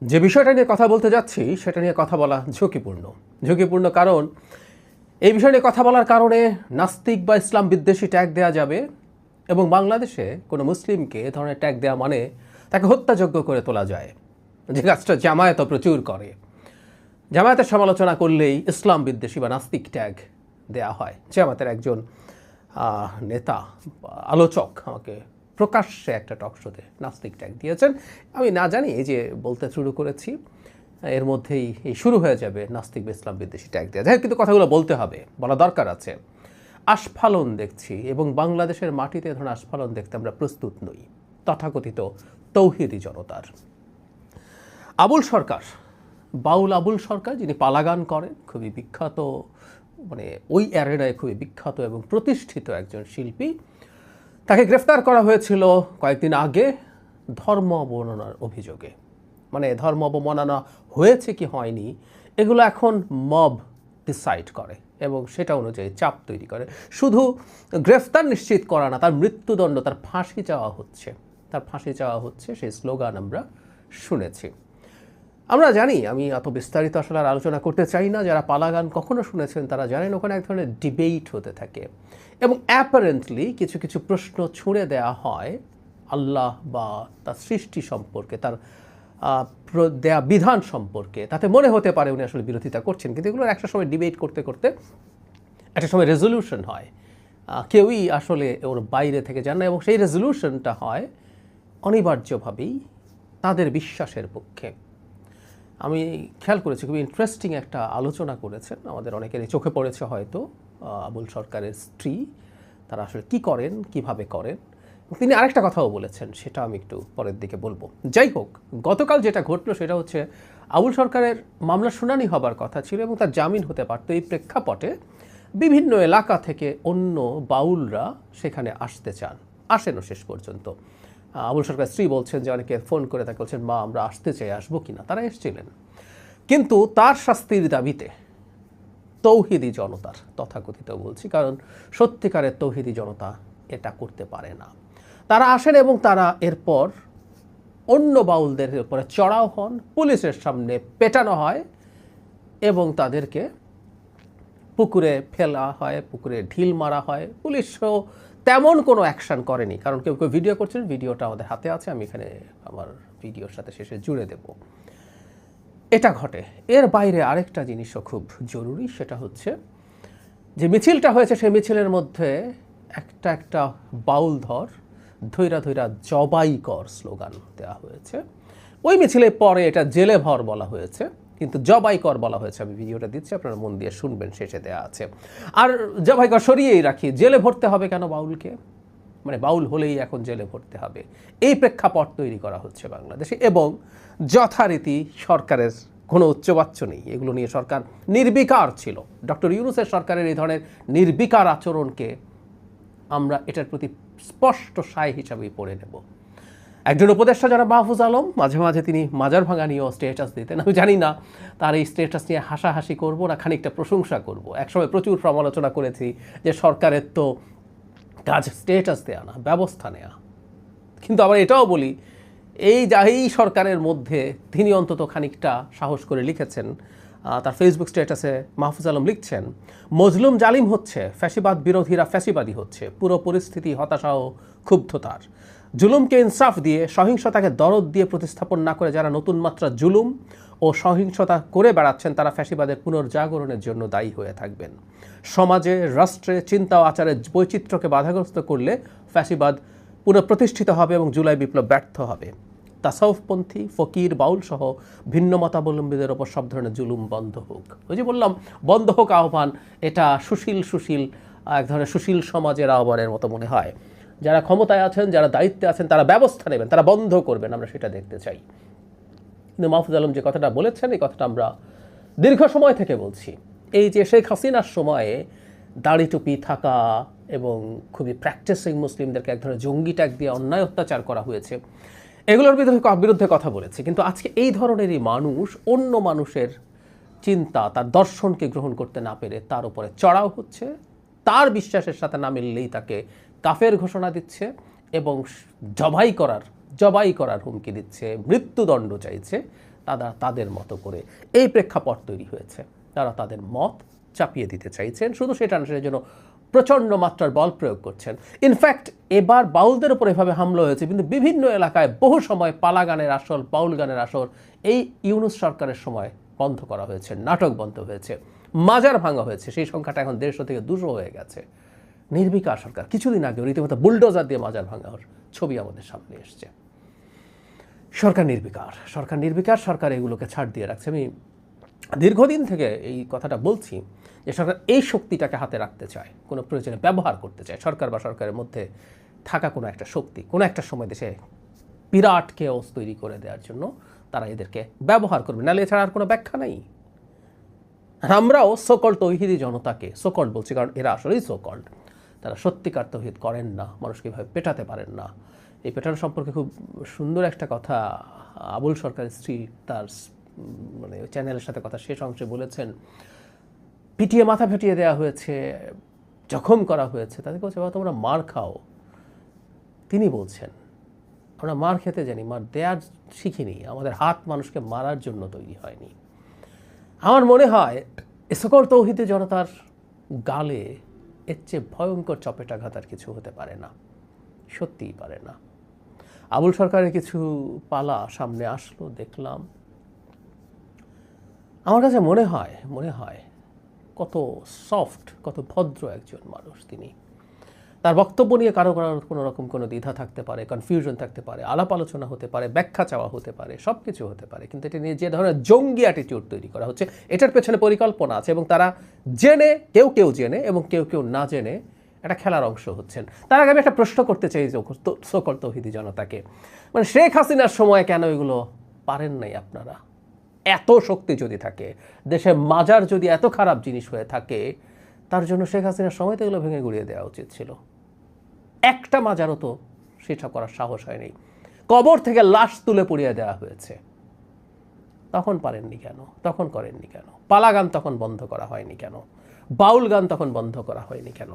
যে বিষয়টা নিয়ে কথা বলতে যাচ্ছি সেটা নিয়ে কথা বলা ঝুঁকিপূর্ণ কারণ এই বিষয় নিয়ে কথা বলার কারণে নাস্তিক বা ইসলাম বিদ্বেষী ট্যাগ দেওয়া যাবে এবং বাংলাদেশে কোনো মুসলিমকে এ ধরনের ট্যাগ দেওয়া মানে তাকে হত্যাযোগ্য করে তোলা যায়, যে কাজটা জামায়াত প্রচুর করে। জামায়াতের সমালোচনা করলেই ইসলাম বিদ্বেষী বা নাস্তিক ট্যাগ দেয়া হয়। জামায়াতের একজন নেতা আলোচক আমাকে প্রকাশ্যে একটা টকশোতে নাস্তিক ট্যাগ দিয়েছেন। আমি না জানি এই যে বলতে শুরু করেছি এর মধ্যেই এই শুরু হয়ে যাবে নাস্তিক বা ইসলাম বিদ্বেষী ট্যাগ দেওয়া যায়, কিন্তু কথাগুলো বলতে হবে, বলা দরকার আছে। আস্ফালন দেখছি এবং বাংলাদেশের মাটিতে ধরুন আস্ফালন দেখতে আমরা প্রস্তুত নই তথাকথিত তৌহিদি জনতার। আবুল সরকার, বাউল আবুল সরকার, যিনি পালাগান করেন, খুবই বিখ্যাত, মানে ওই অ্যারেনায় খুবই বিখ্যাত এবং প্রতিষ্ঠিত একজন শিল্পী। তাকে গ্রেফতার করা হয়েছিল কয়েকদিন আগে ধর্ম অবমাননার অভিযোগে। মানে ধর্ম অবমাননা হয়েছে কি হয়নি এগুলো এখন মব ডিসাইড করে এবং সেটা অনুযায়ী চাপ তৈরি করে। শুধু গ্রেফতার নিশ্চিত করা না, তার মৃত্যুদণ্ড, তার ফাঁসি চাওয়া হচ্ছে সেই স্লোগান আমরা শুনেছি। আমরা জানি, আমি এত বিস্তারিত আসলে আর আলোচনা করতে চাই না, যারা পালাগান কখনো শুনেছেন তারা জানেন ওখানে এক ধরনের ডিবেট হতে থাকে এবং অ্যাপারেন্টলি কিছু কিছু প্রশ্ন ছুঁড়ে দেওয়া হয় আল্লাহ বা তার সৃষ্টি সম্পর্কে, তার দেয়া বিধান সম্পর্কে। তাতে মনে হতে পারে উনি আসলে বিরোধিতা করছেন, কিন্তু এগুলোর একটা সময় ডিবেট করতে করতে একটা সময় রেজলিউশন হয়, কেউই আসলে ওর বাইরে থেকে যান না এবং সেই রেজলিউশনটা হয় অনিবার্যভাবেই তাদের বিশ্বাসের পক্ষে। আমি খেয়াল করেছি খুবই ইন্টারেস্টিং একটা আলোচনা করেছেন, আমাদের অনেকেরই চোখে পড়েছে হয়তো, আবুল সরকারের স্ত্রী, তারা আসলে কি করেন, কিভাবে করেন। তিনি আরেকটা কথাও বলেছেন, সেটা আমি একটু পরের দিকে বলবো। যাই হোক, গতকাল যেটা ঘটলো সেটা হচ্ছে আবুল সরকারের মামলা শুনানি হবার কথা ছিল এবং তার জামিন হতে পারত। এই প্রেক্ষাপটে বিভিন্ন এলাকা থেকে অন্য বাউলরা সেখানে আসেনও শেষ পর্যন্ত। আবুল সরকার স্ত্রী বলছেন যে অনেকে ফোন করে তাকে বলছেন, মা আমরা আসতে চাই, আসবো কিনা। তারা এসেছিলেন, কিন্তু তার শাস্তির দাবিতে তৌহিদি জনতার, তথাকথিত বলছি কারণ সত্যিকারের তৌহিদি জনতা এটা করতে পারে না, তারা আসেন এবং তারা এরপর অন্য বাউলদের উপরে চড়াও হন, পুলিশের সামনে পেটানো হয় এবং তাদেরকে পুকুরে ফেলা হয়, পুকুরে ঢিল মারা হয়। পুলিশও তেমন কোনো অ্যাকশন করেনি, কারণ কেউ কেউ ভিডিও করছেন, ভিডিওটা আমাদের হাতে আছে, আমি এখানে আমার ভিডিওর সাথে শেষে জুড়ে দেব। এটা ঘটে। এর বাইরে আরেকটা জিনিসও খুব জরুরি, সেটা হচ্ছে যে মিছিলটা হয়েছে সেই মিছিলের মধ্যে একটা বাউল ধৈরা জবাই কর স্লোগান দেওয়া হয়েছে। ওই মিছিলে পরে এটা জেলে ভর বলা হয়েছে, কিন্তু জবাই কর বলা হয়েছে। আমি ভিডিওটা দিচ্ছি, আপনারা মন দিয়ে শুনবেন, শেষে দেওয়া আছে। আর জবাই কর সরিয়েই রাখি, জেলে ভরতে হবে কেন বাউলকে? মানে বাউল হলেই এখন জেলে ভরতে হবে, এই প্রেক্ষাপট তৈরি করা হচ্ছে বাংলাদেশে। এবং যথারীতি সরকারের কোনো উচ্চবাচ্য নেই, এগুলো নিয়ে সরকার নির্বিকার ছিল। ডক্টর ইউনূসের সরকারের এই ধরনের নির্বিকার আচরণকে আমরা এটার প্রতি স্পষ্ট সায় হিসাবেই পড়ে নেব। একজন উপদেষ্টা যারা মাহফুজ আলম, মাঝে মাঝে তিনি মাজার ভাঙা নিয়েও স্টেটাস দিতেন। আমি জানি না তার এই স্টেটাস নিয়ে হাসাহাসি করব না খানিকটা প্রশংসা করব। একসময় প্রচুর সমালোচনা করেছি যে সরকারের তো কাজ স্টেটাস দেয়া না, ব্যবস্থা নেয়া। কিন্তু আবার এটাও বলি, এই সরকারের মধ্যে তিনি অন্তত খানিকটা সাহস করে লিখেছেন, তার ফেসবুক স্ট্যাটাসে মাহফুজ আলম লিখছেন, মজলুম জালিম হচ্ছে, ফ্যাসিবাদ বিরোধীরা ফ্যাসিবাদী হচ্ছে, পুরো পরিস্থিতি হতাশা ও ক্ষুব্ধতার। জুলুমকে ইনসাফ দিয়ে, সহিংসতাকে দরদ দিয়ে প্রতিস্থাপন না করে যারা নতুন মাত্রা জুলুম ও সহিংসতা করে বেড়াচ্ছেন তারা ফ্যাসিবাদের পুনর্জাগরণের জন্য দায়ী হয়ে থাকবেন। সমাজে, রাষ্ট্রে চিন্তা ও আচারের বৈচিত্র্যকে বাধাগ্রস্ত করলে ফ্যাসিবাদ পুনঃপ্রতিষ্ঠিত হবে এবং জুলাই বিপ্লব ব্যর্থ হবে। তাসাউফপন্থী, ফকির, বাউল সহ ভিন্ন মতাবলম্বীদের ওপর সব ধরনের জুলুম বন্ধ হোক। ওই যে বললাম বন্ধ হোক আহ্বান, এটা সুশীল এক ধরনের সুশীল সমাজের আহ্বানের মতো মনে হয়। যারা ক্ষমতায় আছেন, যারা দায়িত্বে আছেন, তারা ব্যবস্থা নেবেন, তারা বন্ধ করবেন, আমরা সেটা দেখতে চাই। কিন্তু মাহফুজ আলম যে কথাটা বলেছেন, এই কথাটা আমরা দীর্ঘ সময় থেকে বলছি। এই যে শেখ হাসিনার সময়ে দাড়ি টুপি থাকা এবং খুবই প্র্যাকটিসিং মুসলিমদেরকে এক ধরনের জঙ্গি ট্যাগ দিয়ে অন্যায় অত্যাচার করা হয়েছে, এগুলোর বিরুদ্ধে কথা বলেছে। কিন্তু আজকে এই ধরনেরই মানুষ অন্য মানুষের চিন্তা, তার দর্শনকে গ্রহণ করতে না পেরে তার উপরে চড়াও হচ্ছে, তার বিশ্বাসের সাথে না মিললেই তাকে কাফের ঘোষণা দিচ্ছে এবং জবাই করার হুমকি দিচ্ছে, মৃত্যুদণ্ড চাইছে। তারা তাদের মতো করে এই প্রেক্ষাপট তৈরি হয়েছে, তারা তাদের মত চাপিয়ে দিতে চাইছেন, শুধু সেটা না, সেটার জন্য প্রচণ্ড মাত্রার বল প্রয়োগ করছেন। ইনফ্যাক্ট এবার বাউলদের উপর এভাবে হামলা হয়েছে, কিন্তু বিভিন্ন এলাকায় বহু সময় পালা গানের আসর, বাউল গানের আসর এই ইউনূস সরকারের সময় বন্ধ করা হয়েছে, নাটক বন্ধ হয়েছে, মাজার ভাঙা হয়েছে। সেই সংখ্যাটা এখন 150 থেকে 200 হয়ে গেছে। নির্বিকার সরকার, কিছুদিন আগে রীতিমতো বুলডোজার দিয়ে মাজার ভাঙার ছবি আমাদের সামনে এসছে। সরকার নির্বিকার, সরকার নির্বিকার, সরকার এগুলোকে ছাড় দিয়ে রাখছে। আমি দীর্ঘদিন থেকে এই কথাটা বলছি যে সরকার এই শক্তিটাকে হাতে রাখতে চায়, কোনো প্রয়োজনে ব্যবহার করতে চায়। সরকার বা সরকারের মধ্যে থাকা কোনো একটা শক্তি কোনো একটা সময় দেশে বিরাট কেওস তৈরি করে দেওয়ার জন্য তারা এদেরকে ব্যবহার করবে, নাহলে এছাড়া আর কোনো ব্যাখ্যা নেই। আমরাও সোকল্ড তৌহিদি জনতাকে, সোকল্ড বলছি কারণ এরা আসলেই সোকল্ড, তারা সত্যিকার তৌহিদ করেন না, মানুষকে এভাবে পেটাতে পারেন না। এই পেটানো সম্পর্কে খুব সুন্দর একটা কথা আবুল সরকারের স্ত্রী তার মানে চ্যানেলের সাথে কথা শেষ অংশে বলেছেন। পিটিয়ে মাথা ফেটিয়ে দেওয়া হয়েছে, জখম করা হয়েছে, তাদেরকে বলছে বাবা তোমরা মার খাও। তিনি বলছেন আমরা মার খেতে জানি, মার দেয়ার শিখিনি, আমাদের হাত মানুষকে মারার জন্য তৈরি হয়নি। আমার মনে হয় এ সকল তৌহিদে জনতার গালে এর চেয়ে ভয়ঙ্কর চপেটাঘাত আর কিছু হতে পারে না, সত্যিই পারে না। আবুল সরকারের কিছু পালা সামনে আসলো, দেখলাম, আমার কাছে মনে হয় কত সফট, কত ভদ্র একজন মানুষ তিনি। তার বক্তব্য নিয়ে কারো কোনো রকম কোনো দ্বিধা থাকতে পারে, কনফিউশন থাকতে পারে, আলাপ আলোচনা হতে পারে, ব্যাখ্যা চাওয়া হতে পারে, সব কিছু হতে পারে, কিন্তু এটা নিয়ে যে ধরনের জঙ্গি অ্যাটিটিউড তৈরি করা হচ্ছে এটার পেছনে পরিকল্পনা আছে, এবং তারা জেনে, কেউ জেনে এবং কেউ না জেনে একটা খেলার অংশ হচ্ছেন। তার আগে আমি একটা প্রশ্ন করতে চাই যে সকল তৌহিদি জনতাকে, মানে শেখ হাসিনার সময় কেন এগুলো পারেন নাই আপনারা? এত শক্তি যদি থাকে, দেশে মাজার যদি এত খারাপ জিনিস হয়ে থাকে, তার জন্য শেখ হাসিনার সময় তো এগুলো ভেঙে গুড়িয়ে দেওয়া উচিত ছিল। একটা মাজারও তো সেটা করার সাহস হয়নি। কবর থেকে লাশ তুলে পুড়িয়ে দেওয়া হয়েছে, তখন পারেননি কেন? তখন করেননি কেন? পালা গান তখন বন্ধ করা হয়নি কেন? বাউল গান তখন বন্ধ করা হয়নি কেন?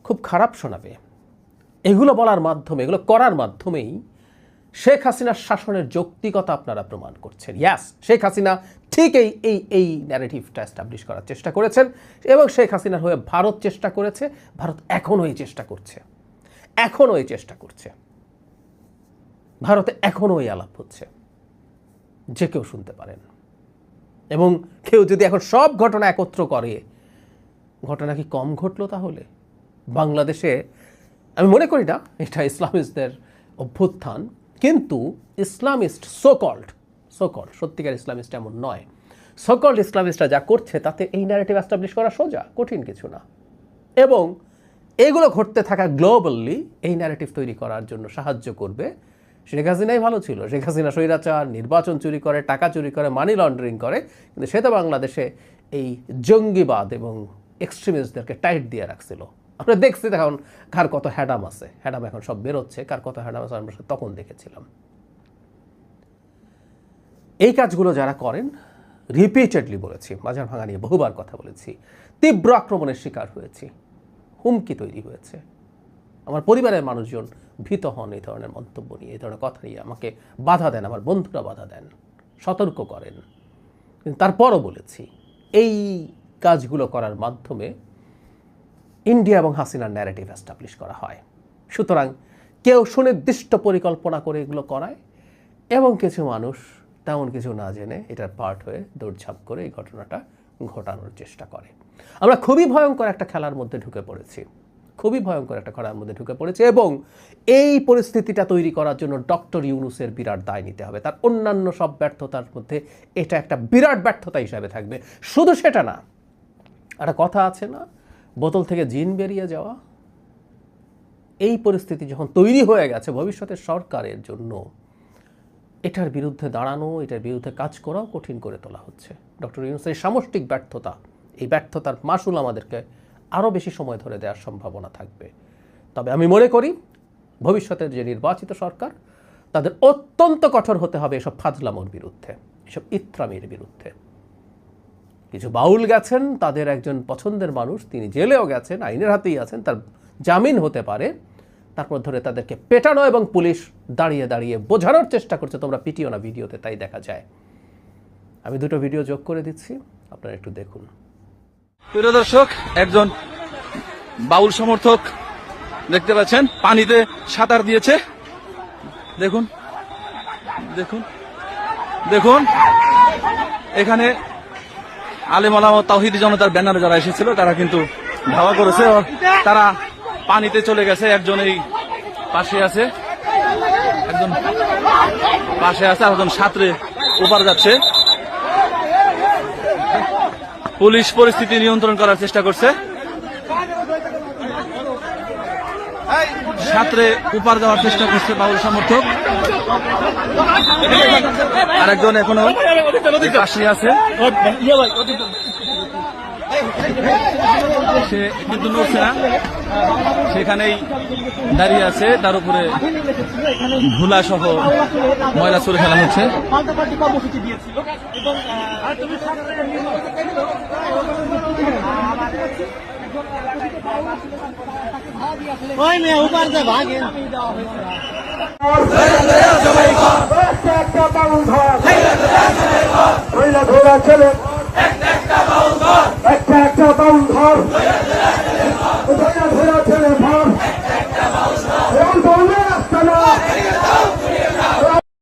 খুব খারাপ শোনাবে। এগুলো বলার মাধ্যমে, এগুলো করার মাধ্যমেই শেখ হাসিনার শাসনের যৌক্তিকতা আপনারা প্রমাণ করছেন। ইয়াস, শেখ হাসিনা ঠিক এই ন্যারেটিভটা এস্টাবলিশ করার চেষ্টা করেছেন, এবং শেখ হাসিনার হয়ে ভারত চেষ্টা করেছে, ভারত এখনও এই চেষ্টা করছে, ভারতে এখনও এই আলাপ হচ্ছে, যে কেউ শুনতে পারেন। এবং কেউ যদি এখন সব ঘটনা একত্র করে, ঘটনা কি কম ঘটলো তাহলে? বাংলাদেশে আমি মনে করি না এটা ইসলামিস্টদের অভ্যুত্থান, কিন্তু ইসলামিস্ট সোকল্ড সত্যিকার ইসলামিস্ট এমন নয়, সোকল্ড ইসলামিস্টরা যা করছে তাতে এই ন্যারেটিভ এস্টাবলিশ করা সোজা, কঠিন কিছু না। এবং এগুলো ঘটতে থাকা গ্লোবালি এই ন্যারেটিভ তৈরি করার জন্য সাহায্য করবে। শেখ হাসিনাই ভালো ছিল, শেখ হাসিনা স্বৈরাচার, নির্বাচন চুরি করে, টাকা চুরি করে, মানি লন্ডারিং করে, কিন্তু সে তো বাংলাদেশে এই জঙ্গিবাদ এবং এক্সট্রিমিস্টদেরকে টাইট দিয়ে রাখছিল। আমরা দেখছি এখন কার কত হ্যাডাম আছে, হ্যাডাম এখন সব বেরোচ্ছে, কার কত হ্যাডাম আছে আমরা তখন দেখেছিলাম। এই কাজগুলো যারা করেন, রিপিটেডলি বলেছি, মাজার ভাঙা নিয়ে বহুবার কথা বলেছি, তীব্র আক্রমণের শিকার হয়েছি, হুমকি তৈরি হয়েছে। আমার পরিবারের মানুষজন ভীত হন এই ধরনের মন্তব্য নিয়ে, এই ধরনের কথা নিয়ে আমাকে বাধা দেন, আমার বন্ধুরা বাধা দেন, সতর্ক করেন। কিন্তু তারপরও বলেছি, এই কাজগুলো করার মাধ্যমে ইন্ডিয়া এবং হাসিনার ন্যারেটিভ এস্টাবলিশ করা হয়। সুতরাং কেউ সুনির্দিষ্ট পরিকল্পনা করে এগুলো করায়, এবং কিছু মানুষ তেমন কিছু না জেনে এটার পার্ট হয়ে দৌড়ঝাঁপ করে এই ঘটনাটা ঘটানোর চেষ্টা করে। আমরা খুবই ভয়ঙ্কর একটা খেলার মধ্যে ঢুকে পড়েছি, এবং এই পরিস্থিতিটা তৈরি করার জন্য ডক্টর ইউনূসের বিরাট দায় নিতে হবে। তার অন্যান্য সব ব্যর্থতার মধ্যে এটা একটা বিরাট ব্যর্থতা হিসাবে থাকবে। শুধু সেটা না, একটা কথা আছে না, বোতল থেকে জিন বেরিয়ে যাওয়া। এই পরিস্থিতি যখন তৈরি হয়ে গেছে, ভবিষ্যতের সরকারের জন্য এটার বিরুদ্ধে দাঁড়ানো, এটার বিরুদ্ধে কাজ করাও কঠিন করে তোলা হচ্ছে। ডক্টর ইউনূসের সামষ্টিক ব্যর্থতা, এই ব্যর্থতার মাসুল আমাদেরকে আরও বেশি সময় ধরে দেওয়ার সম্ভাবনা থাকবে। তবে আমি মনে করি ভবিষ্যতের যে নির্বাচিত সরকার, তাদের অত্যন্ত কঠোর হতে হবে এসব ফাজলামোর বিরুদ্ধে, এসব ইত্রামির বিরুদ্ধে। কিছু বাউল গেছেন, তাদের একজন পছন্দের মানুষ, তিনি জেলেও গেছেন, আইনের হাতেই আছেন, তার জামিন হতে পারে, তারপর ধরে তাদেরকে পেটানো এবং পুলিশ দাঁড়িয়ে দাঁড়িয়ে বোঝানোর চেষ্টা করছে তোমরা পিটিও না, ভিডিওতে তাই দেখা যায়। আমি দুটো ভিডিও যোগ করে দিচ্ছি, আপনারা একটু দেখুন। প্রিয় দর্শক, একজন বাউল সমর্থক দেখতে পাচ্ছেন পানিতে সাঁতার দিয়েছে। দেখুন দেখুন দেখুন, এখানে আলেম ওলামা তাওহীদি জনতার ব্যানারে যারা এসেছিল তারা কিন্তু ধাওয়া করেছে, তারা পানিতে চলে গেছে। একজন এই পাশে আছে, একজন পাশে আছে, একজন সাঁতরে ওপার যাচ্ছে। পুলিশ পরিস্থিতি নিয়ন্ত্রণ করার চেষ্টা করছে, সাঁতরে উপার যাওয়ার চেষ্টা করছে বাউল সমর্থক। আরেকজন এখনো পাশে আছে, সে কিন্তু নড়ছে না, সেখানেই দাঁড়িয়ে আছে। তার উপরে ধুলা সহ ময়লা ছুড়ে ফেলা হচ্ছে। ওই মেয়ে উপার ভাগে